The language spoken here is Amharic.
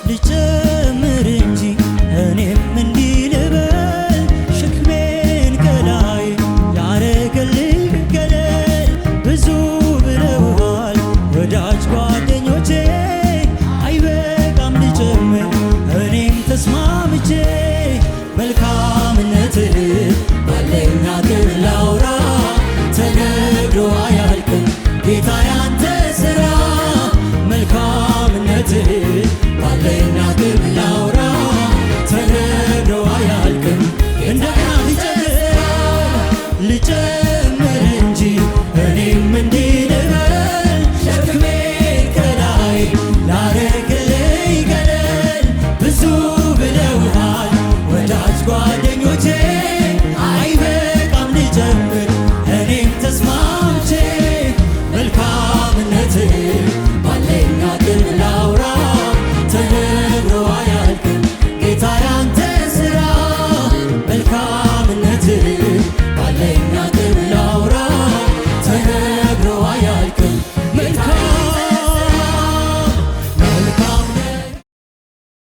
ልጨምር እንጂ እኔም እንዲህ ልበል ሸክሜን ከላይ ያረገልኝ ገለል ብዙ ብለውሃል ወዳጅ ጓደኞቼ አይበቃም ልጨምር እኔም ተስማምቼ መልካምነትህ ባለኝ አቅም ላውራ ተነግሮ አያልቅም ጌታ ያንተ ሥራ መልካምነትህ ባለኝ አቅም ላውራ